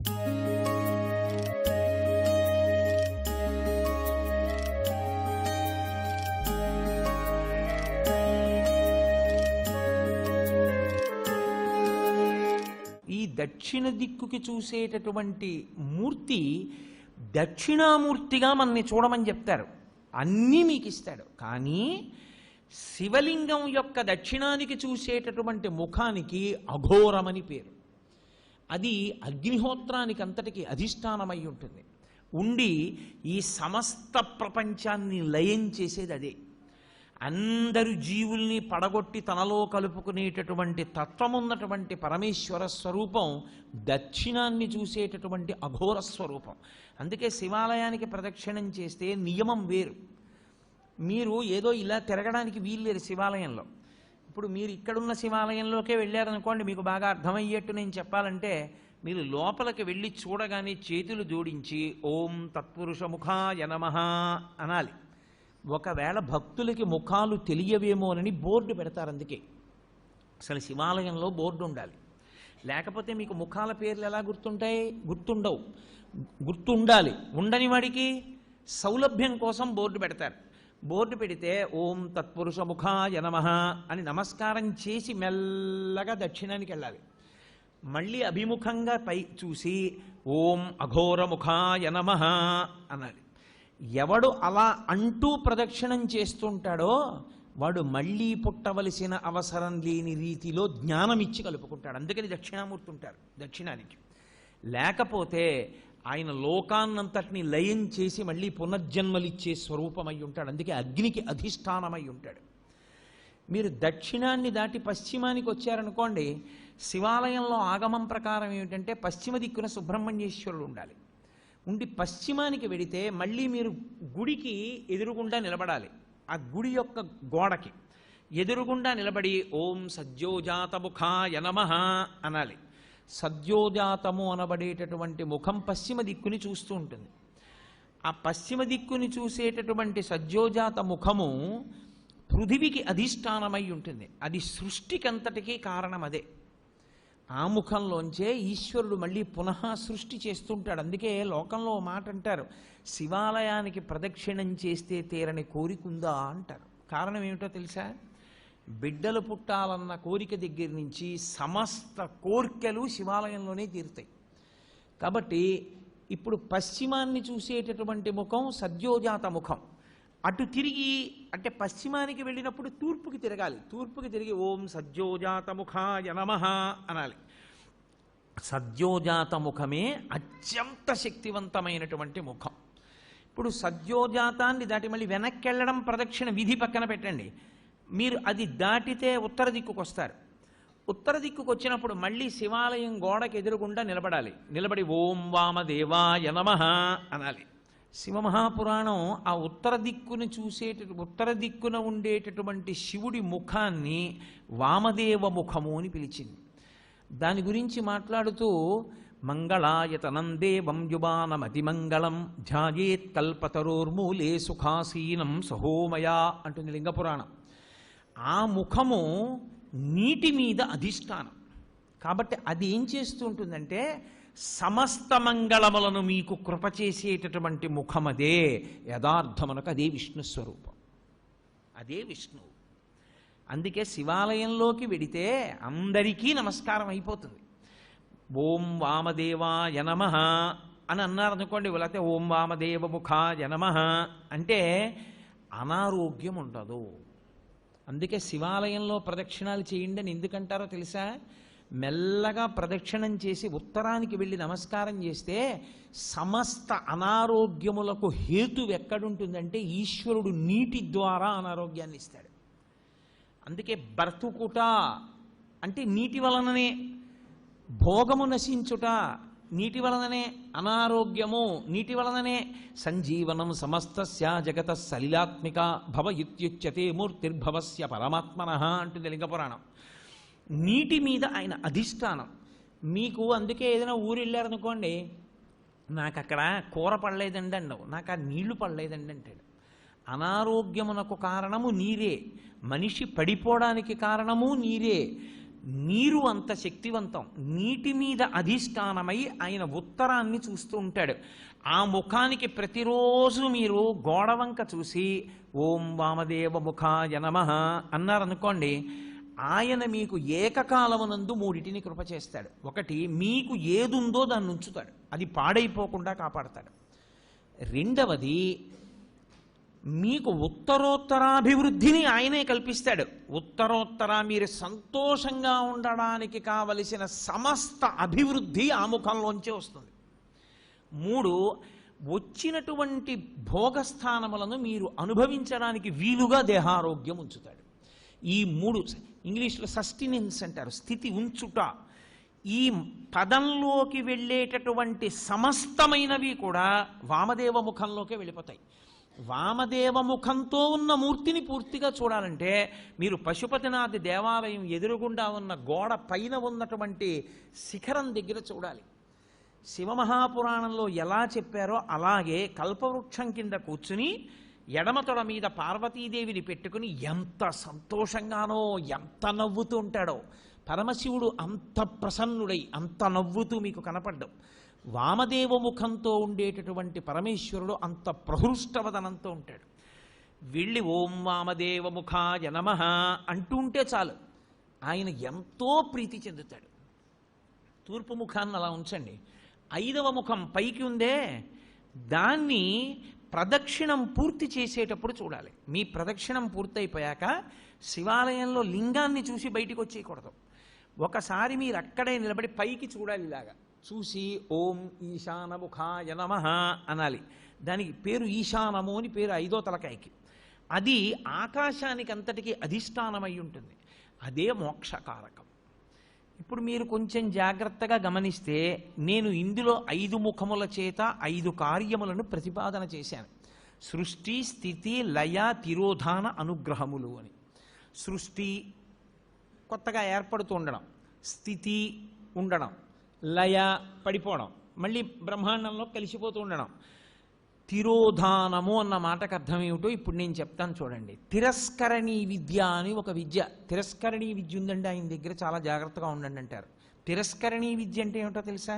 ఈ దక్షిణ దిక్కుకి చూసేటటువంటి మూర్తి దక్షిణామూర్తిగా మనని చూడమని చెప్తారు. అన్నీ మీకు ఇస్తాడు. కానీ శివలింగం యొక్క దక్షిణానికి చూసేటటువంటి ముఖానికి అఘోరమని పేరు. అది అగ్నిహోత్రానికి అంతటికి అధిష్టానమై ఉంటుంది. ఉండి ఈ సమస్త ప్రపంచాన్ని లయం చేసేది అదే. అందరు జీవుల్ని పడగొట్టి తనలో కలుపుకునేటటువంటి తత్వమున్నటువంటి పరమేశ్వర స్వరూపం దక్షిణాన్ని చూసేటటువంటి అఘోర స్వరూపం. అందుకే శివాలయానికి ప్రదక్షిణం చేస్తే నియమం వేరు. మీరు ఏదో ఇలా తిరగడానికి వీల్లేదు శివాలయంలో. ఇప్పుడు మీరు ఇక్కడున్న శివాలయంలోకే వెళ్ళారనుకోండి, మీకు బాగా అర్థమయ్యేట్టు నేను చెప్పాలంటే, మీరు లోపలికి వెళ్ళి చూడగానే చేతులు జోడించి ఓం తత్పురుష ముఖాయ నమః అనాలి. ఒకవేళ భక్తులకి ముఖాలు తెలియవేమోనని బోర్డు పెడతారు. అందుకే అసలు శివాలయంలో బోర్డు ఉండాలి. లేకపోతే మీకు ముఖాల పేర్లు ఎలా గుర్తుంటాయి? గుర్తుండవు. గుర్తుండాలి. ఉండని వాడికి సౌలభ్యం కోసం బోర్డు పెడతారు. బోర్డు పెడితే ఓం తత్పురుష ముఖాయ నమః అని నమస్కారం చేసి మెల్లగా దక్షిణానికి వెళ్ళాలి. మళ్ళీ అభిముఖంగా పై చూసి ఓం అఘోర ముఖాయ నమః అనాలి. ఎవడు అలా అంటూ ప్రదక్షిణం చేస్తుంటాడో వాడు మళ్ళీ పుట్టవలసిన అవసరం లేని రీతిలో జ్ఞానం ఇచ్చి కలుపుకుంటాడు. అందుకని దక్షిణామూర్తి ఉంటారు దక్షిణానికి. లేకపోతే ఆయన లోకాన్నంతటిని లయం చేసి మళ్ళీ పునర్జన్మలిచ్చే స్వరూపమై ఉంటాడు. అందుకే అగ్నికి అధిష్టానమై ఉంటాడు. మీరు దక్షిణాన్ని దాటి పశ్చిమానికి వచ్చారనుకోండి, శివాలయంలో ఆగమం ప్రకారం ఏమిటంటే పశ్చిమ దిక్కున సుబ్రహ్మణ్యేశ్వరుడు ఉండాలి. ఉండి పశ్చిమానికి వెడితే మళ్ళీ మీరు గుడికి ఎదురుగుండా నిలబడాలి. ఆ గుడి యొక్క గోడకి ఎదురుగుండా నిలబడి ఓం సద్యోజాతముఖాయ నమః అనాలి. సద్యోజాతము అనబడేటటువంటి ముఖం పశ్చిమ దిక్కుని చూస్తూ ఉంటుంది. ఆ పశ్చిమ దిక్కుని చూసేటటువంటి సద్యోజాత ముఖము పృథివికి అధిష్టానమై ఉంటుంది. అది సృష్టికంతటికీ కారణం అదే. ఆ ముఖంలోంచే ఈశ్వరుడు మళ్ళీ పునః సృష్టి చేస్తుంటాడు. అందుకే లోకంలో మాట అంటారు, శివాలయానికి ప్రదక్షిణం చేస్తే తీరని కోరికుందా అంటారు. కారణం ఏమిటో తెలుసా? బిడ్డలు పుట్టాలన్న కోరిక దగ్గర నుంచి సమస్త కోర్కెలు శివాలయంలోనే తీరుతాయి. కాబట్టి ఇప్పుడు పశ్చిమాన్ని చూసేటటువంటి ముఖం సద్యోజాత ముఖం. అటు తిరిగి అంటే పశ్చిమానికి వెళ్ళినప్పుడు తూర్పుకి తిరగాలి. తూర్పుకి తిరిగి ఓం సద్యోజాత ముఖాయ నమః అనాలి. సద్యోజాత ముఖమే అత్యంత శక్తివంతమైనటువంటి ముఖం. ఇప్పుడు సద్యోజాతాన్ని దాటి మళ్ళీ వెనక్కి వెళ్ళడం ప్రదక్షిణ విధి పక్కన పెట్టండి. మీరు అది దాటితే ఉత్తర దిక్కుకు వస్తారు. ఉత్తర దిక్కుకు వచ్చినప్పుడు మళ్ళీ శివాలయం గోడకి ఎదురుగుండా నిలబడాలి. నిలబడి ఓం వామదేవాయ నమః అనాలి. శివమహాపురాణం ఆ ఉత్తర దిక్కున ఉండేటటువంటి శివుడి ముఖాన్ని వామదేవ ముఖము అని పిలిచింది. దాని గురించి మాట్లాడుతూ మంగళాయతనం దేవం యువానమతిమంగళం ధ్యాయేత్ కల్పతరోర్మూలే సుఖాసీనం సహోమయా అంటుంది లింగపురాణం. ఆ ముఖము నీటి మీద అధిష్టానం కాబట్టి అది ఏం చేస్తూ ఉంటుందంటే సమస్త మంగళములను మీకు కృప చేసేటటువంటి ముఖమదే. యథార్థమునకు అదే విష్ణు స్వరూపం, అదే విష్ణువు. అందుకే శివాలయంలోకి వెడితే అందరికీ నమస్కారం అయిపోతుంది. ఓం వామదేవాయ నమః అని అన్నారనుకోండి, లేకపోతే ఓం వామదేవ ముఖాయ నమః అంటే అనారోగ్యం ఉండదు. అందుకే శివాలయంలో ప్రదక్షిణాలు చేయండి అని ఎందుకంటారో తెలుసా? మెల్లగా ప్రదక్షిణం చేసి ఉత్తరానికి వెళ్ళి నమస్కారం చేస్తే సమస్త అనారోగ్యములకు హేతు ఎక్కడుంటుందంటే ఈశ్వరుడు నీటి ద్వారా అనారోగ్యాన్ని ఇస్తాడు. అందుకే బ్రతుకుట అంటే నీటి వలననే, భోగము నశించుట నీటి వలననే, అనారోగ్యము నీటి వలననే. సంజీవనం సమస్తస్య జగత సలిలాత్మిక భవ ఇత్యుచ్యతే మూర్తిర్భవస్య పరమాత్మనః అంటుంది లింగపురాణం. నీటి మీద ఆయన అధిష్టానం. మీకు అందుకే ఏదైనా ఊరు వెళ్ళారనుకోండి, నాకు అక్కడ కూర పడలేదండి అండవు, నాకు ఆ నీళ్లు పడలేదండి అంటాడు. అనారోగ్యమునకు కారణము నీరే, మనిషి పడిపోవడానికి కారణము నీరే. నీరు అంత శక్తివంతం. నీటి మీద అధిష్టానమై ఆయన ఉత్తరాన్ని చూస్తూ ఉంటాడు. ఆ ముఖానికి ప్రతిరోజు మీరు గోడవంక చూసి ఓం వామదేవ ముఖాయ నమః అన్నారనుకోండి, ఆయన మీకు ఏకకాలమునందు మూడిటిని కృప చేస్తాడు. ఒకటి, మీకు ఏదుందో దాన్ని ఉంచుతాడు, అది పాడైపోకుండా కాపాడతాడు. రెండవది, మీకు ఉత్తరోత్తరాభివృద్ధిని ఆయనే కల్పిస్తాడు. ఉత్తరోత్తర మీరు సంతోషంగా ఉండడానికి కావలసిన సమస్త అభివృద్ధి ఆ ముఖంలోంచే వస్తుంది. మూడు, వచ్చినటువంటి భోగస్థానములను మీరు అనుభవించడానికి వీలుగా దేహారోగ్యం ఉంచుతాడు. ఈ మూడు ఇంగ్లీష్లో సస్టినెన్స్ అంటారు, స్థితి ఉంచుట. ఈ పదంలోకి వెళ్ళేటటువంటి సమస్తమైనవి కూడా వామదేవ ముఖంలోకే వెళ్ళిపోతాయి. వామదేవ ముఖంతో ఉన్న మూర్తిని పూర్తిగా చూడాలంటే మీరు పశుపతినాథ్ దేవాలయం ఎదురుగుండా ఉన్న గోడ పైన ఉన్నటువంటి శిఖరం దగ్గర చూడాలి. శివమహాపురాణంలో ఎలా చెప్పారో అలాగే కల్పవృక్షం కింద కూర్చుని ఎడమతొడ మీద పార్వతీదేవిని పెట్టుకుని ఎంత సంతోషంగానో, ఎంత నవ్వుతూ ఉంటాడో. పరమశివుడు అంత ప్రసన్నుడై అంత నవ్వుతూ మీకు కనపడ్డం. వామదేవ ముఖంతో ఉండేటటువంటి పరమేశ్వరుడు అంత ప్రహృష్టవదనంతో ఉంటాడు. వెళ్ళి ఓం వామదేవ ముఖాయ నమః అంటూ ఉంటే చాలు, ఆయన ఎంతో ప్రీతి చెందుతాడు. తూర్పు ముఖాన్ని అలా ఉంచండి. 5వ ముఖం పైకి ఉందే, దాన్ని ప్రదక్షిణం పూర్తి చేసేటప్పుడు చూడాలి. మీ ప్రదక్షిణం పూర్తయిపోయాక శివాలయంలో లింగాన్ని చూసి బయటికి వచ్చేయకూడదు. ఒకసారి మీరు అక్కడే నిలబడి పైకి చూడాలి. ఇలాగా చూసి ఓం ఈశానముఖాయ నమః అనాలి. దానికి పేరు ఈశానము అని పేరు 5వ తలకాయకి. అది ఆకాశానికి అంతటికీ అధిష్టానమై ఉంటుంది. అదే మోక్షకారకం. ఇప్పుడు మీరు కొంచెం జాగ్రత్తగా గమనిస్తే నేను ఇందులో 5 ముఖముల చేత 5 కార్యములను ప్రతిపాదన చేశాను. సృష్టి, స్థితి, లయ, తిరోధాన, అనుగ్రహములు అని. సృష్టి కొత్తగా ఏర్పడుతూ ఉండడం, స్థితి ఉండడం, లయ పడిపోవడం, మళ్ళీ బ్రహ్మాండంలో కలిసిపోతూ ఉండడం. తిరోధానము అన్న మాటకు అర్థం ఏమిటో ఇప్పుడు నేను చెప్తాను చూడండి. తిరస్కరణీ విద్య అని ఒక విద్య. తిరస్కరణీ విద్య ఉందండి ఆయన దగ్గర, చాలా జాగ్రత్తగా ఉండండి అంటారు. తిరస్కరణీ విద్య అంటే ఏమిటో తెలుసా?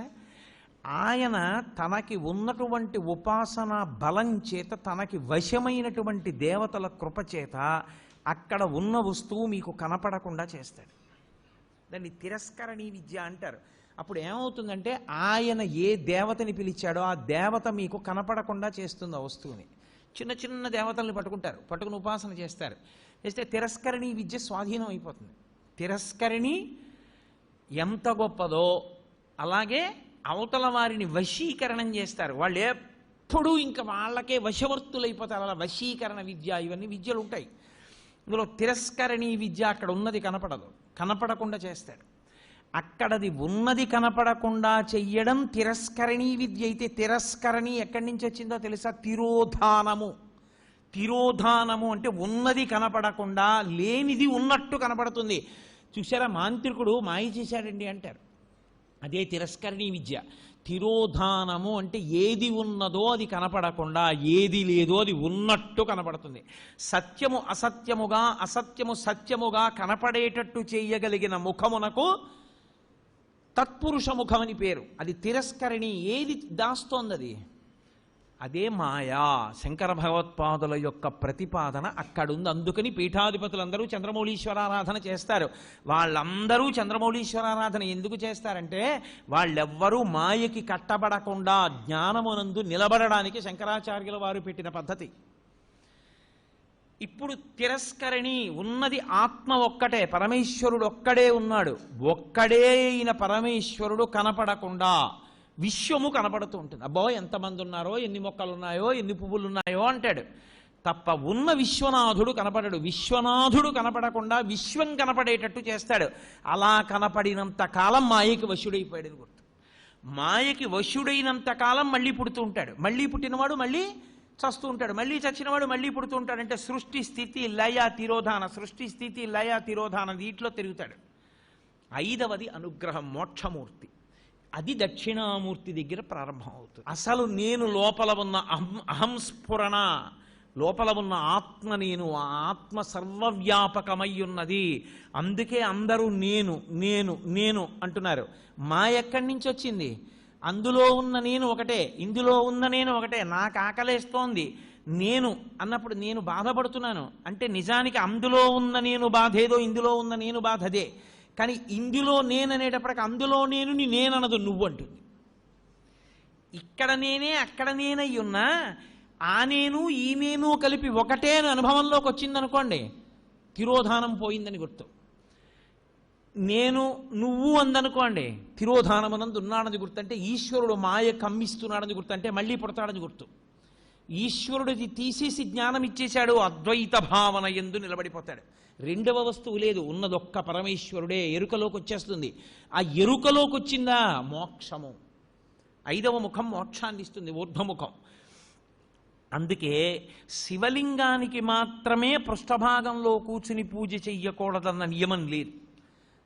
ఆయన తనకి ఉన్నటువంటి ఉపాసన బలం చేత, తనకి వశమైనటువంటి దేవతల కృప చేత అక్కడ ఉన్న వస్తువు మీకు కనపడకుండా చేస్తాడు. దాన్ని తిరస్కరణీ విద్య అంటారు. అప్పుడు ఏమవుతుందంటే ఆయన ఏ దేవతని పిలిచాడో ఆ దేవత మీకు కనపడకుండా చేస్తుంది ఆ వస్తువుని. చిన్న చిన్న దేవతల్ని పట్టుకుని ఉపాసన చేస్తారు. చేస్తే తిరస్కరణీ విద్య స్వాధీనం అయిపోతుంది. తిరస్కరణి ఎంత గొప్పదో అలాగే అవతల వారిని వశీకరణం చేస్తారు. వాళ్ళు ఎప్పుడూ ఇంకా వాళ్ళకే వశవర్తులైపోతారు. అలా వశీకరణ విద్య, ఇవన్నీ విద్యలు ఉంటాయి. ఇందులో తిరస్కరణీ విద్య అక్కడ ఉన్నది కనపడదు, కనపడకుండా చేస్తాడు. అక్కడది ఉన్నది కనపడకుండా చెయ్యడం తిరస్కరణీ విద్య అయితే, తిరస్కరణి ఎక్కడి నుంచి వచ్చిందో తెలుసా? తిరోధానము. తిరోధానము అంటే ఉన్నది కనపడకుండా లేనిది ఉన్నట్టు కనపడుతుంది. చూసారా, మాంత్రికుడు మాయ చేశాడండి అంటారు. అదే తిరస్కరణీ విద్య. తిరోధానము అంటే ఏది ఉన్నదో అది కనపడకుండా, ఏది లేదో అది ఉన్నట్టు కనపడుతుంది. సత్యము అసత్యముగా, అసత్యము సత్యముగా కనపడేటట్టు చేయగలిగిన ముఖమునకు తత్పురుష ముఖమని పేరు. అది తిరస్కరణి. ఏది దాస్తోంది? అదే మాయా. శంకర భగవత్పాదుల యొక్క ప్రతిపాదన అక్కడుంది. అందుకని పీఠాధిపతులందరూ చంద్రమౌళీశ్వరారాధన చేస్తారు. వాళ్ళందరూ చంద్రమౌళీశ్వరారాధన ఎందుకు చేస్తారంటే వాళ్ళెవ్వరూ మాయకి కట్టబడకుండా జ్ఞానమునందు నిలబడడానికి శంకరాచార్యుల వారు పెట్టిన పద్ధతి. ఇప్పుడు తిరస్కరణి ఉన్నది ఆత్మ ఒక్కటే, పరమేశ్వరుడు ఒక్కడే ఉన్నాడు. ఒక్కడే అయిన పరమేశ్వరుడు కనపడకుండా విశ్వము కనపడుతూ ఉంటుంది. అబ్బో ఎంతమంది ఉన్నారో, ఎన్ని మొక్కలు ఉన్నాయో, ఎన్ని పువ్వులు ఉన్నాయో అంటాడు తప్ప ఉన్న విశ్వనాథుడు కనపడడు. విశ్వనాథుడు కనపడకుండా విశ్వం కనపడేటట్టు చేస్తాడు. అలా కనపడినంత కాలం మాయకి వశుడైపోయాడని గుర్తు. మాయకి వశుడైనంత కాలం మళ్ళీ పుడుతూ ఉంటాడు. మళ్ళీ పుట్టినవాడు మళ్ళీ చస్తూ ఉంటాడు. మళ్ళీ చచ్చినవాడు మళ్ళీ పుడుతూ ఉంటాడు. అంటే సృష్టి, స్థితి, లయ, తిరోధాన, సృష్టి, స్థితి, లయ, తిరోధాన వీటిలో తిరుగుతాడు. 5వది అనుగ్రహం, మోక్షమూర్తి. అది దక్షిణామూర్తి దగ్గర ప్రారంభం అవుతుంది. అసలు నేను లోపల ఉన్న అహంస్ఫురణ, లోపల ఉన్న ఆత్మ నేను, ఆ ఆత్మ సర్వవ్యాపకమై ఉన్నది. అందుకే అందరూ నేను నేను నేను అంటున్నారు. మా ఎక్కడి నుంచి వచ్చింది? అందులో ఉన్న నేను ఒకటే, ఇందులో ఉన్న నేను ఒకటే. నాకు ఆకలేస్తోంది నేను అన్నప్పుడు నేను బాధపడుతున్నాను అంటే నిజానికి అందులో ఉన్న నేను బాధ ఏదో, ఇందులో ఉన్న నేను బాధ అదే. కానీ ఇందులో నేను అనేటప్పటికి అందులో నేను నేననదు, నువ్వు అంటుంది. ఇక్కడ నేనే అక్కడ నేనై ఉన్నా ఆ నేను ఈ నేను కలిపి ఒకటే అని అనుభవంలోకి వచ్చిందనుకోండి, తిరోధానం పోయిందని గుర్తు. నేను నువ్వు అందనుకోండి, తిరోధానమునందు ఉన్నాడని గుర్తు. అంటే ఈశ్వరుడు మాయ కమ్మిస్తున్నాడని గుర్తు, అంటే మళ్ళీ పుడతాడని గుర్తు. ఈశ్వరుడిది తీసేసి జ్ఞానం ఇచ్చేశాడు, అద్వైత భావన యందు నిలబడిపోతాడు. రెండవ వస్తువు లేదు, ఉన్నదొక్క పరమేశ్వరుడే. ఎరుకలోకి వచ్చేస్తుంది. ఆ ఎరుకలోకి వచ్చిందా మోక్షము. 5వ ముఖం మోక్షాన్ని ఇస్తుంది, ఊర్ధ్వముఖం. అందుకే శివలింగానికి మాత్రమే పృష్ఠభాగంలో కూర్చుని పూజ చెయ్యకూడదన్న నియమం లేదు.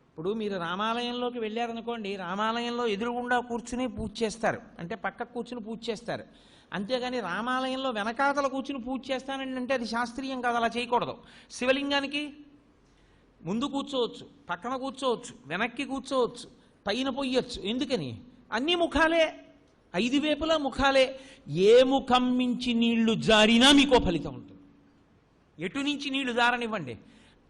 ఇప్పుడు మీరు రామాలయంలోకి వెళ్ళారనుకోండి, రామాలయంలో ఎదురుగుండా కూర్చుని పూజ చేస్తారు, అంటే పక్కకు కూర్చుని పూజ చేస్తారు. అంతేగాని రామాలయంలో వెనకాతల కూర్చుని పూజ చేస్తానండి అంటే అది శాస్త్రీయం కాదు, అలా చేయకూడదు. శివలింగానికి ముందు కూర్చోవచ్చు, పక్కన కూర్చోవచ్చు, వెనక్కి కూర్చోవచ్చు, పైన పొయ్యొచ్చు. ఎందుకని? అన్ని ముఖాలే, 5 వైపులా ముఖాలే. ఏ ముఖం నుంచి నీళ్లు జారినా మీకో ఫలితం ఉంటుంది. ఎటు నుంచి నీళ్లు జారనివ్వండి,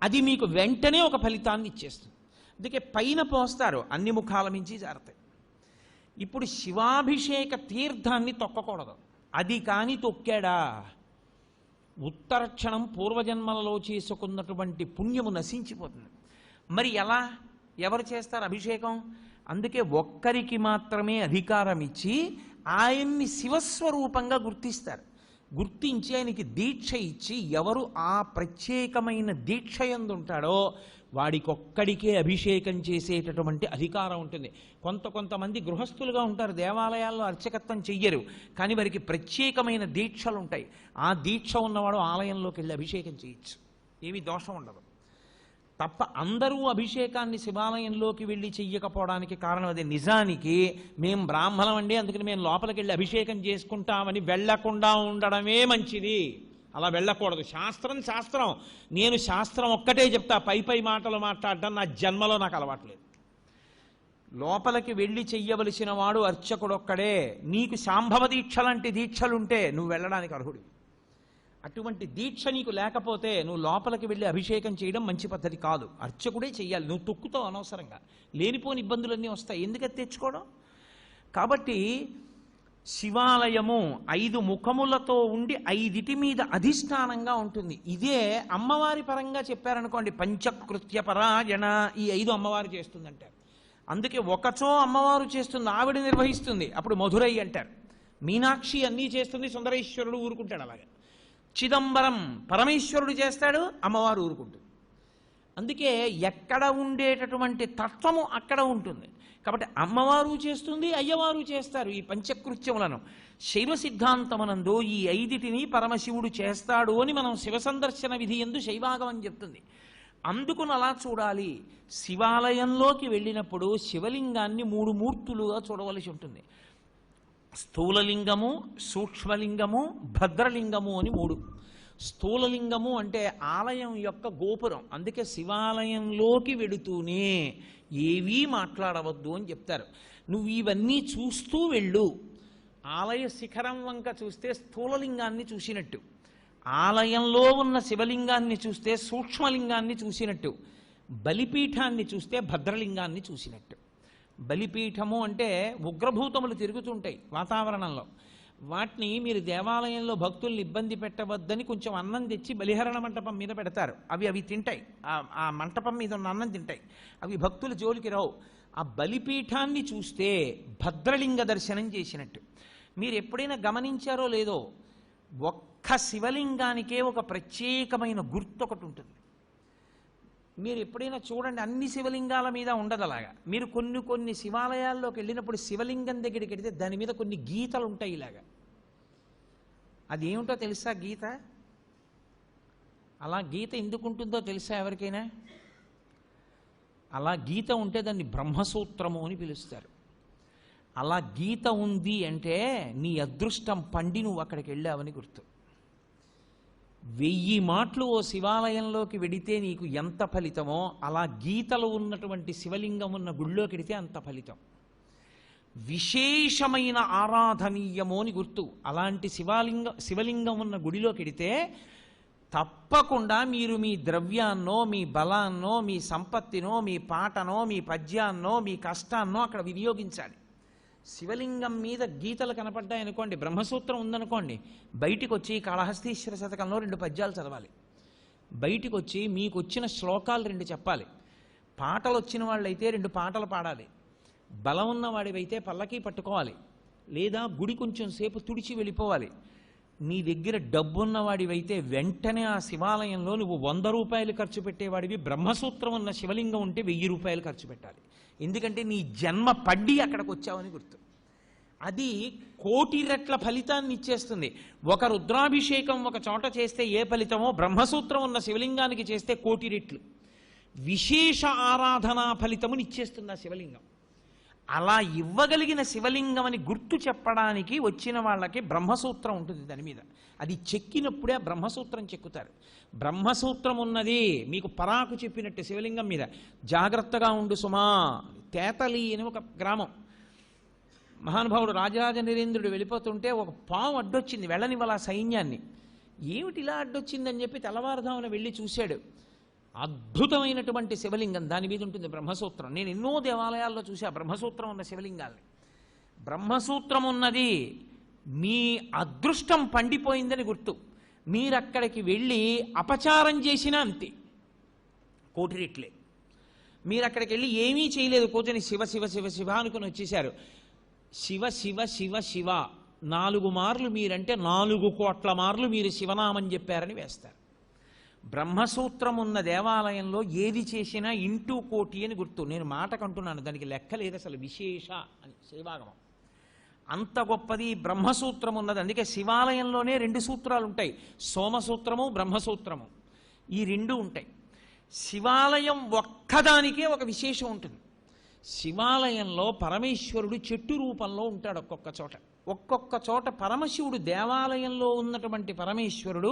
అది మీకు వెంటనే ఒక ఫలితాన్ని ఇచ్చేస్తుంది. అందుకే పైన పోస్తారు, అన్ని ముఖాల నుంచి జారుతాయి. ఇప్పుడు శివాభిషేక తీర్థాన్ని తొక్కకూడదు. అది కాని తొక్కాడా ఉత్తరక్షణం పూర్వజన్మలలో చేసుకున్నటువంటి పుణ్యము నశించిపోతుంది. మరి ఎలా, ఎవరు చేస్తారు అభిషేకం? అందుకే ఒక్కరికి మాత్రమే అధికారం ఇచ్చి ఆయన్ని శివస్వరూపంగా గుర్తిస్తారు. గుర్తించి ఆయనకి దీక్ష ఇచ్చి ఎవరు ఆ ప్రత్యేకమైన దీక్ష యందు ఉంటాడో వాడికొక్కడికే అభిషేకం చేసేటటువంటి అధికారం ఉంటుంది. కొంతమంది గృహస్థులుగా ఉంటారు, దేవాలయాల్లో అర్చకత్వం చెయ్యరు, కానీ వారికి ప్రత్యేకమైన దీక్షలు ఉంటాయి. ఆ దీక్ష ఉన్నవాడు ఆలయంలోకి వెళ్ళి అభిషేకం చేయొచ్చు, ఏమీ దోషం ఉండదు. తప్ప అందరూ అభిషేకాన్ని శివాలయంలోకి వెళ్ళి చెయ్యకపోవడానికి కారణం అదే. నిజానికి మేము బ్రాహ్మణం అండి, అందుకని మేము లోపలికి వెళ్ళి అభిషేకం చేసుకుంటామని వెళ్లకుండా ఉండడమే మంచిది. అలా వెళ్ళకూడదు. శాస్త్రం శాస్త్రం. నేను శాస్త్రం ఒక్కటే చెప్తా, పై మాటలు మాట్లాడడం నా జన్మలో నాకు అలవాట్లేదు. లోపలికి వెళ్ళి చెయ్యవలసిన వాడు అర్చకుడొక్కడే. నీకు శాంభవ దీక్ష లాంటి దీక్షలుంటే నువ్వు వెళ్ళడానికి అర్హుడి. అటువంటి దీక్ష నీకు లేకపోతే నువ్వు లోపలికి వెళ్ళి అభిషేకం చేయడం మంచి పద్ధతి కాదు. అర్చకుడే చెయ్యాలి. నువ్వు తొక్కుతావు అనవసరంగా, లేనిపోని ఇబ్బందులన్నీ వస్తాయి. ఎందుకది తెచ్చుకోవడం? కాబట్టి శివాలయము 5 ముఖములతో ఉండి 5 మీద అధిష్టానంగా ఉంటుంది. ఇదే అమ్మవారి పరంగా చెప్పారనుకోండి, పంచకృత్య పరాయణ, ఈ 5 అమ్మవారు చేస్తుందంటారు. అందుకే ఒకచో అమ్మవారు చేస్తుంది, ఆవిడ నిర్వహిస్తుంది, అప్పుడు మధురై అంటారు. మీనాక్షి అన్నీ చేస్తుంది, సుందరేశ్వరుడు ఊరుకుంటాడు. అలాగే చిదంబరం పరమేశ్వరుడు చేస్తాడు, అమ్మవారు ఊరుకుంటుంది. అందుకే ఎక్కడ ఉండేటటువంటి తత్వము అక్కడ ఉంటుంది. కాబట్టి అమ్మవారు చేస్తుంది, అయ్యవారు చేస్తారు ఈ పంచకృత్యములను. శైవ సిద్ధాంతమనందు ఈ 5 పరమశివుడు చేస్తాడు అని మనం శివ సందర్శన విధి యందు శైవాగమని చెప్తుంది. అందుకుని అలా చూడాలి. శివాలయంలోకి వెళ్ళినప్పుడు శివలింగాన్ని 3 మూర్తులుగా చూడవలసి ఉంటుంది. స్థూలలింగము, సూక్ష్మలింగము, భద్రలింగము అని 3. స్థూలలింగము అంటే ఆలయం యొక్క గోపురం. అందుకే శివాలయంలోకి వెడుతూనే ఏవీ మాట్లాడవద్దు అని చెప్తారు. నువ్వు ఇవన్నీ చూస్తూ వెళ్ళు. ఆలయ శిఖరం వంక చూస్తే స్థూలలింగాన్ని చూసినట్టు, ఆలయంలో ఉన్న శివలింగాన్ని చూస్తే సూక్ష్మలింగాన్ని చూసినట్టు, బలిపీఠాన్ని చూస్తే భద్రలింగాన్ని చూసినట్టు. బలిపీఠము అంటే ఉగ్రభూతములు తిరుగుతుంటాయి వాతావరణంలో. వాటిని మీరు దేవాలయంలో భక్తుల్ని ఇబ్బంది పెట్టవద్దని కొంచెం అన్నం తెచ్చి బలిహరణ మంటపం మీద పెడతారు. అవి తింటాయి, ఆ మంటపం మీద ఉన్న అన్నం తింటాయి. అవి భక్తుల జోలికి రావు. ఆ బలిపీఠాన్ని చూస్తే భద్రలింగ దర్శనం చేసినట్టు. మీరు ఎప్పుడైనా గమనించారో లేదో, ఒక్క శివలింగానికే ఒక ప్రత్యేకమైన గుర్తు ఒకటి ఉంటుంది. మీరు ఎప్పుడైనా చూడండి, అన్ని శివలింగాల మీద ఉండదు అలాగా. మీరు కొన్ని శివాలయాల్లోకి వెళ్ళినప్పుడు శివలింగం దగ్గరికి వెళితే దాని మీద కొన్ని గీతలు ఉంటాయి ఇలాగా. అదేమిటో తెలుసా గీత? అలా గీత ఎందుకు ఉంటుందో తెలుసా ఎవరికైనా? అలా గీత ఉంటే దాన్ని బ్రహ్మసూత్రము అని పిలుస్తారు. అలా గీత ఉంది అంటే నీ అదృష్టం పండి నువ్వు అక్కడికి వెళ్ళావని గుర్తు. 1000 మాటలు ఓ శివాలయంలోకి వెడితే నీకు ఎంత ఫలితమో అలా గీతలు ఉన్నటువంటి శివలింగం ఉన్న గుళ్ళోకి వెడితే అంత ఫలితం. విశేషమైన ఆరాధనీయమో అని గుర్తు. అలాంటి శివలింగం ఉన్న గుడిలోకి వెడితే తప్పకుండా మీరు మీ ద్రవ్యాన్నో, మీ బలాన్నో, మీ సంపత్తినో, మీ పాటనో, మీ పద్యాన్నో, మీ కష్టాన్నో అక్కడ వినియోగించాలి. శివలింగం మీద గీతలు కనపడ్డాయనుకోండి, బ్రహ్మసూత్రం ఉందనుకోండి, బయటికి వచ్చి కాళహస్తీశ్వర శతకంలో 2 పద్యాలు చదవాలి. బయటికి వచ్చి మీకు వచ్చిన శ్లోకాలు 2 చెప్పాలి. పాటలు వచ్చిన వాళ్ళైతే 2 పాటలు పాడాలి. బలం ఉన్నవాడివైతే పల్లకీ పట్టుకోవాలి, లేదా గుడి కొంచెం సేపు తుడిచి వెళ్ళిపోవాలి. నీ దగ్గర డబ్బున్నవాడివైతే వెంటనే ఆ శివాలయంలో నువ్వు 100 రూపాయలు ఖర్చు పెట్టేవాడివి, బ్రహ్మసూత్రం ఉన్న శివలింగం ఉంటే 1000 రూపాయలు ఖర్చు పెట్టాలి. ఎందుకంటే నీ జన్మ పడ్డి అక్కడికి వచ్చావని గుర్తు. అది 1,000,000 రెట్ల ఫలితాన్ని ఇచ్చేస్తుంది. ఒక రుద్రాభిషేకం ఒక చోట చేస్తే ఏ ఫలితమో బ్రహ్మసూత్రం ఉన్న శివలింగానికి చేస్తే 1,000,000 రెట్లు విశేష ఆరాధనా ఫలితముని ఇచ్చేస్తుంది ఆ శివలింగం. అలా ఇవ్వగలిగిన శివలింగం అని గుర్తు చెప్పడానికి వచ్చిన వాళ్ళకి బ్రహ్మసూత్రం ఉంటుంది దాని మీద. అది చెక్కినప్పుడే ఆ బ్రహ్మసూత్రం చెక్కుతారు. బ్రహ్మసూత్రం ఉన్నది మీకు పరాకు చెప్పినట్టు శివలింగం మీద. జాగ్రత్తగా ఉండు సుమా. తేతలి అని ఒక గ్రామం. మహానుభావుడు రాజరాజ నరేంద్రుడు వెళ్ళిపోతుంటే ఒక పాము అడ్డొచ్చింది, వెళ్ళనివ్వాల సైన్యాన్ని. ఏమిటి ఇలా అడ్డొచ్చిందని చెప్పి తెల్లవారుధామున వెళ్ళి చూశాడు. అద్భుతమైనటువంటి శివలింగం, దాని మీద ఉంటుంది బ్రహ్మసూత్రం. నేను ఎన్నో దేవాలయాల్లో చూసా బ్రహ్మసూత్రం ఉన్న శివలింగాల్ని. బ్రహ్మసూత్రం ఉన్నది మీ అదృష్టం పండిపోయిందని గుర్తు. మీరక్కడికి వెళ్ళి అపచారం చేసినా అంతే, 1,000,000 రెట్లే. మీరు అక్కడికి వెళ్ళి ఏమీ చేయలేదు, కూర్చొని శివ శివ శివ శివ అనుకుని వచ్చేశారు. శివ శివ శివ శివ 4 మార్లు మీరంటే 4 కోట్ల మార్లు మీరు శివనామం చెప్పారని వేస్తారు. బ్రహ్మసూత్రం ఉన్న దేవాలయంలో ఏది చేసినా ఇంటూ 1,000,000 అని గుర్తు. నేను మాటకంటున్నాను, దానికి లెక్క లేదు అసలు. విశేష అని శైవాగమం అంత గొప్పది బ్రహ్మసూత్రం ఉన్నది. అందుకే శివాలయంలోనే 2 సూత్రాలు ఉంటాయి, సోమసూత్రము బ్రహ్మసూత్రము. ఈ 2 ఉంటాయి. శివాలయం ఒక్కదానికే ఒక విశేషం ఉంటుంది. శివాలయంలో పరమేశ్వరుడు చెట్టు రూపంలో ఉంటాడు ఒక్కొక్క చోట పరమశివుడు దేవాలయంలో ఉన్నటువంటి పరమేశ్వరుడు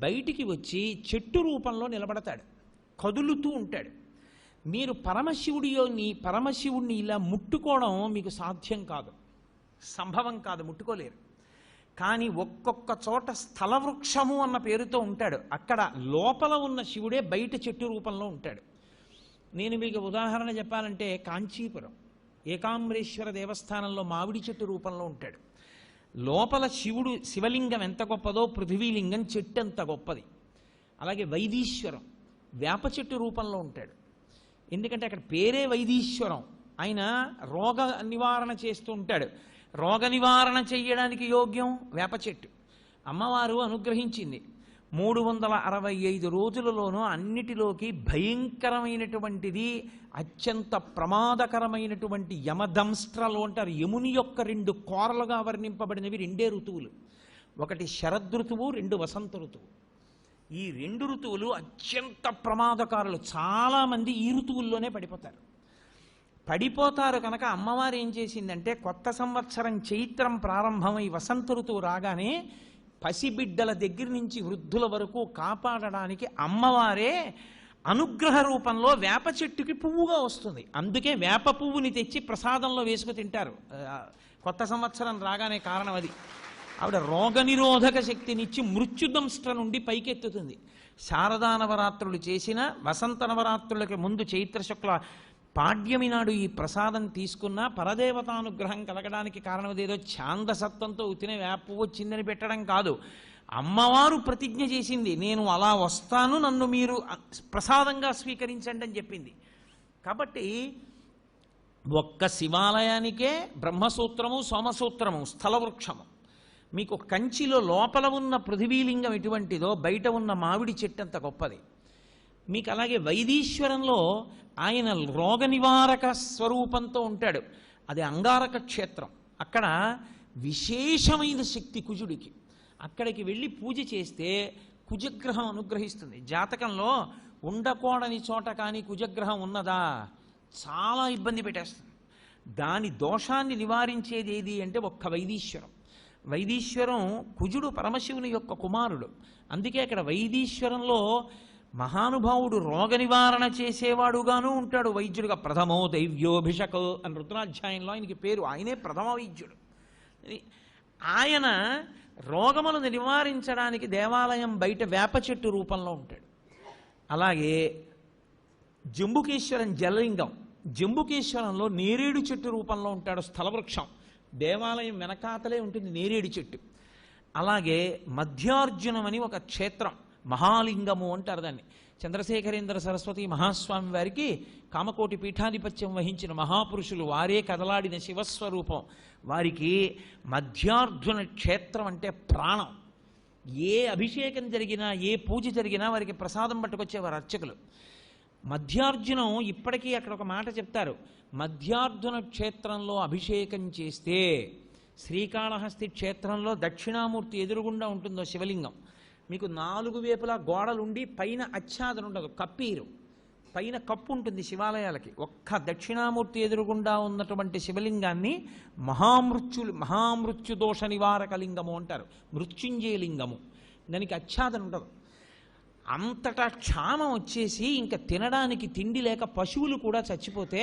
బయటికి వచ్చి చెట్టు రూపంలో నిలబడతాడు, కదులుతూ ఉంటాడు. మీరు పరమశివుడిని ఇలా ముట్టుకోవడం మీకు సాధ్యం కాదు, సంభవం కాదు, ముట్టుకోలేరు. కానీ ఒక్కొక్క చోట స్థలవృక్షము అన్న పేరుతో ఉంటాడు. అక్కడ లోపల ఉన్న శివుడే బయట చెట్టు రూపంలో ఉంటాడు. నేను మీకు ఉదాహరణ చెప్పాలంటే కాంచీపురం ఏకాంబరేశ్వర దేవస్థానంలో మామిడి చెట్టు రూపంలో ఉంటాడు. లోపల శివలింగం ఎంత గొప్పదో పృథివీలింగం చెట్టు అంత గొప్పది. అలాగే వైదీశ్వరం వేప చెట్టు రూపంలో ఉంటాడు. ఎందుకంటే అక్కడ పేరే వైదీశ్వరం. ఆయన రోగ నివారణ చేస్తూ ఉంటాడు. రోగ నివారణ చెయ్యడానికి యోగ్యం వేప చెట్టు. అమ్మవారు అనుగ్రహించింది. 365 రోజులలోనూ అన్నిటిలోకి భయంకరమైనటువంటిది, అత్యంత ప్రమాదకరమైనటువంటి యమదంస్ట్రలు అంటారు. యముని యొక్క 2 కోరలుగా వర్ణింపబడినవి 2 ఋతువులు. ఒకటి శరదృతువు, 2 వసంత ఋతువు. ఈ 2 ఋతువులు అత్యంత ప్రమాదకారులు. చాలామంది ఈ ఋతువుల్లోనే పడిపోతారు కనుక అమ్మవారు ఏం చేసిందంటే కొత్త సంవత్సరం చైత్రం ప్రారంభమై వసంత ఋతువు రాగానే పసిబిడ్డల దగ్గర నుంచి వృద్ధుల వరకు కాపాడడానికి అమ్మవారే అనుగ్రహ రూపంలో వేప చెట్టుకి పువ్వుగా వస్తుంది. అందుకే వేప పువ్వుని తెచ్చి ప్రసాదంలో వేసుకు తింటారు కొత్త సంవత్సరం రాగానే. కారణం అది. ఆవిడ రోగనిరోధక శక్తినిచ్చి మృత్యుదంష్ట్ర నుండి పైకెత్తుతుంది. శారదా నవరాత్రులు చేసిన వసంత నవరాత్రులకి ముందు చైత్ర శుక్ల పాడ్యమి నాడు ఈ ప్రసాదం తీసుకున్నా పరదేవతానుగ్రహం కలగడానికి కారణం అదేదో ఛాందసత్వంతో ఉతిన వేప వచ్చిందని పెట్టడం కాదు. అమ్మవారు ప్రతిజ్ఞ చేసింది, నేను అలా వస్తాను, నన్ను మీరు ప్రసాదంగా స్వీకరించండి అని చెప్పింది. కాబట్టి ఒక్క శివాలయానికే బ్రహ్మసూత్రము, సోమసూత్రము, స్థలవృక్షము. మీకు కంచిలో లోపల ఉన్న పృథివీలింగం ఎటువంటిదో బయట ఉన్న మామిడి చెట్టు అంత గొప్పది. మీకు అలాగే వైదీశ్వరంలో ఆయన రోగ నివారక స్వరూపంతో ఉంటాడు. అది అంగారక క్షేత్రం. అక్కడ విశేషమైన శక్తి కుజుడికి. అక్కడికి వెళ్ళి పూజ చేస్తే కుజగ్రహం అనుగ్రహిస్తుంది. జాతకంలో ఉండకూడని చోట కానీ కుజగ్రహం ఉన్నదా చాలా ఇబ్బంది పెట్టేస్తుంది. దాని దోషాన్ని నివారించేది ఏది అంటే ఒక్క వైదీశ్వరం. వైదీశ్వరం కుజుడు పరమశివుని యొక్క కుమారుడు. అందుకే అక్కడ వైదీశ్వరంలో మహానుభావుడు రోగ నివారణ చేసేవాడుగాను ఉంటాడు, వైద్యుడుగా. ప్రథమో దైవ్యోభిషక్ అని రుద్రాధ్యాయంలో ఆయనకి పేరు. ఆయనే ప్రథమ వైద్యుడు. ఆయన రోగములను నివారించడానికి దేవాలయం బయట వేప చెట్టు రూపంలో ఉంటాడు. అలాగే జంబుకేశ్వరం జలలింగం, జంబుకేశ్వరంలో నేరేడు చెట్టు రూపంలో ఉంటాడు, స్థలవృక్షం. దేవాలయం వెనకాతలే ఉంటుంది నేరేడు చెట్టు. అలాగే మధ్యార్జునం అని ఒక క్షేత్రం, మహాలింగము అంటారు దాన్ని. చంద్రశేఖరేంద్ర సరస్వతి మహాస్వామి వారికి కామకోటి పీఠాధిపత్యం వహించిన మహాపురుషులు, వారే కదలాడిన శివస్వరూపం. వారికి మధ్యార్జున క్షేత్రం అంటే ప్రాణం. ఏ అభిషేకం జరిగినా, ఏ పూజ జరిగినా వారికి ప్రసాదం పట్టుకొచ్చేవారు అర్చకులు. మధ్యార్జునం ఇప్పటికీ అక్కడ ఒక మాట చెప్తారు, మధ్యార్జున క్షేత్రంలో అభిషేకం చేస్తే, శ్రీకాళహస్తి క్షేత్రంలో దక్షిణామూర్తి ఎదురుగుండా ఉంటుందో శివలింగం, మీకు 4 వైపులా గోడలుండి పైన ఆచ్ఛాదన ఉండదు, కప్పీరు, పైన కప్పు ఉంటుంది శివాలయాలకి. ఒక్క దక్షిణామూర్తి ఎదురుగుండా ఉన్నటువంటి శివలింగాన్ని మహామృత్యు దోష నివారక లింగము అంటారు, మృత్యుంజయ లింగము. దానికి ఆచ్ఛాదన ఉండదు. అంతటా క్షామం వచ్చేసి ఇంకా తినడానికి తిండి లేక పశువులు కూడా చచ్చిపోతే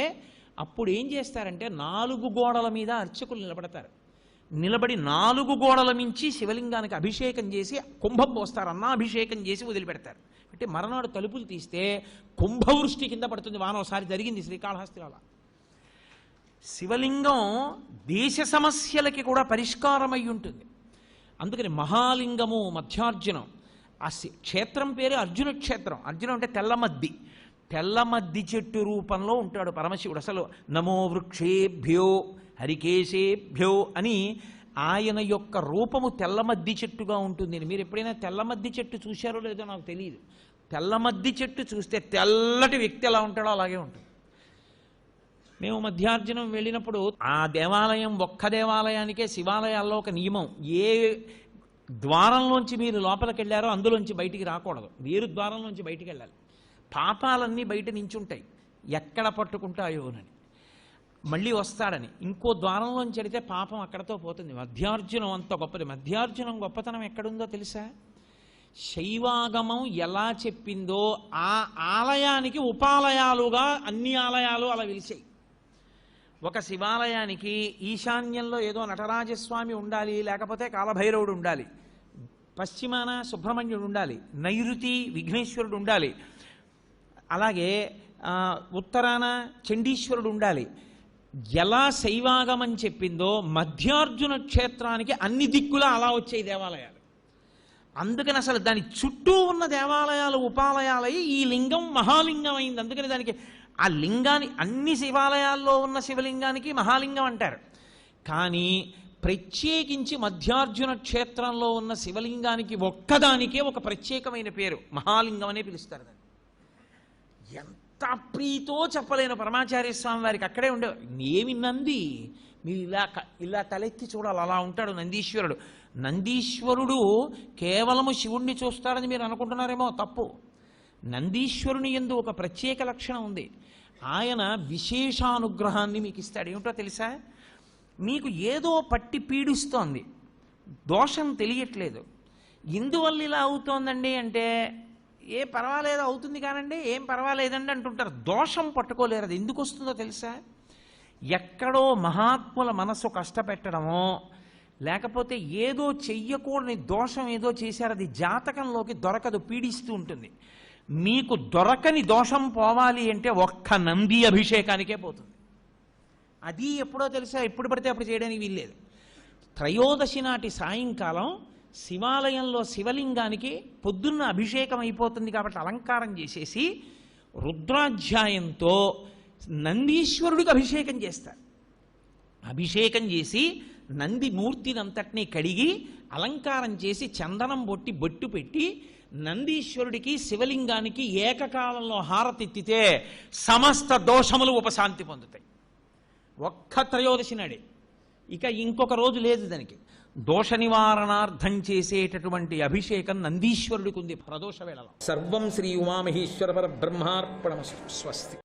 అప్పుడు ఏం చేస్తారంటే 4 గోడల మీద అర్చకులు నిలబడతారు. నిలబడి 4 గోడల మించి శివలింగానికి అభిషేకం చేసి కుంభం పోస్తారు, అన్నాభిషేకం చేసి వదిలిపెడతారు. అంటే మరనాడు తలుపులు తీస్తే కుంభవృష్టి కింద పడుతుంది. వానోసారి జరిగింది శ్రీకాళహస్తిలో. శివలింగం దేశ సమస్యలకి కూడా పరిష్కారమై ఉంటుంది. అందుకని మహాలింగము మధ్యార్జునం. ఆ క్షేత్రం పేరు అర్జున క్షేత్రం. అర్జునం అంటే తెల్లమద్ది, తెల్లమద్ది చెట్టు రూపంలో ఉంటాడు పరమశివుడు. అసలు నమో వృక్షేభ్యో హరికేశేభ్యో అని ఆయన యొక్క రూపము తెల్లమద్ది చెట్టుగా ఉంటుంది. మీరు ఎప్పుడైనా తెల్లమద్ది చెట్టు చూశారో లేదో నాకు తెలియదు. తెల్లమద్ది చెట్టు చూస్తే తెల్లటి వ్యక్తి ఎలా ఉంటాడో అలాగే ఉంటుంది. మేము మధ్యార్జునం వెళ్ళినప్పుడు ఆ దేవాలయం, ఒక్క దేవాలయానికే శివాలయాల్లో ఒక నియమం, ఏ ద్వారంలోంచి మీరు లోపలికి వెళ్ళారో అందులోంచి బయటికి రాకూడదు, వేరు ద్వారంలోంచి బయటికి వెళ్ళాలి. పాపాలన్నీ బయట నించుంటాయి, ఎక్కడ పట్టుకుంటాయోనని, మళ్ళీ వస్తాడని. ఇంకో ద్వారంలోంచి వెళితే పాపం అక్కడతో పోతుంది. మధ్యార్జునం అంత గొప్పది. మధ్యార్జునం గొప్పతనం ఎక్కడుందో తెలుసా? శైవాగమం ఎలా చెప్పిందో ఆ ఆలయానికి ఉపాలయాలుగా అన్ని ఆలయాలు అలా వెలిసాయి. ఒక శివాలయానికి ఈశాన్యంలో ఏదో నటరాజస్వామి ఉండాలి, లేకపోతే కాలభైరవుడు ఉండాలి, పశ్చిమాన సుబ్రహ్మణ్యుడు ఉండాలి, నైరుతి విఘ్నేశ్వరుడు ఉండాలి, అలాగే ఉత్తరాన చండీశ్వరుడు ఉండాలి. ఎలా శైవాగమం చెప్పిందో మధ్యార్జున క్షేత్రానికి అన్ని దిక్కులా అలా వచ్చాయి దేవాలయాలు. అందుకని అసలు దాని చుట్టూ ఉన్న దేవాలయాలు ఉపాలయాలయ్యి ఈ లింగం మహాలింగం అయింది. అందుకని దానికి ఆ లింగాన్ని, అన్ని శివాలయాల్లో ఉన్న శివలింగానికి మహాలింగం అంటారు. కానీ ప్రత్యేకించి మధ్యార్జున క్షేత్రంలో ఉన్న శివలింగానికి ఒక్కదానికే ఒక ప్రత్యేకమైన పేరు, మహాలింగం అనే పిలుస్తారు దాన్ని. ఎంత ప్రీతో చెప్పలేను పరమాచార్య స్వామి వారికి. అక్కడే ఉండే ఏమి నంది, మీరు ఇలా తలెత్తి చూడాలి, అలా ఉంటాడు నందీశ్వరుడు. నందీశ్వరుడు కేవలము శివుణ్ణి చూస్తాడని మీరు అనుకుంటున్నారేమో, తప్పు. నందీశ్వరుని యందు ఒక ప్రత్యేక లక్షణం ఉంది. ఆయన విశేషానుగ్రహాన్ని మీకు ఇస్తాడు. ఏమిటో తెలుసా? మీకు ఏదో పట్టి పీడిస్తోంది, దోషం తెలియట్లేదు, ఇందువల్ల ఇలా అవుతోందండి అంటే ఏ పర్వాలేదు అవుతుంది కానండి, ఏం పర్వాలేదండి అంటుంటారు. దోషం పట్టుకోలేరు. అది ఎందుకు వస్తుందో తెలుసా? ఎక్కడో మహాత్ముల మనసు కష్టపెట్టడమో, లేకపోతే ఏదో చెయ్యకూడని దోషం ఏదో చేశారు, అది జాతకంలోకి దొరకదు, పీడిస్తూ ఉంటుంది. మీకు దొరకని దోషం పోవాలి అంటే ఒక్క నంది అభిషేకానికే పోతుంది. అది ఎప్పుడో తెలుసా? ఎప్పుడు పడితే అప్పుడు చేయడానికి వీల్లేదు. త్రయోదశి నాటి సాయంకాలం శివాలయంలో శివలింగానికి పొద్దున్న అభిషేకం అయిపోతుంది కాబట్టి అలంకారం చేసేసి రుద్రాధ్యాయంతో నందీశ్వరుడికి అభిషేకం చేస్తారు. అభిషేకం చేసి నంది మూర్తిని అంతటినీ కడిగి అలంకారం చేసి చందనం బొట్టు పెట్టి నందీశ్వరుడికి శివలింగానికి ఏకకాలంలో హారతిత్తితే సమస్త దోషములు ఉపశాంతి పొందుతాయి. ఒక్క త్రయోదశి నాడే. ఇక ఇంకొక రోజు లేదు దానికి. దోష నివారణార్థం చేసేటటువంటి అభిషేకం నందీశ్వరుడికి ఉంది ప్రదోష వేళలో. సర్వం శ్రీ ఉమామహేశ్వర పరబ్రహ్మార్పణమస్తు. స్వస్తి.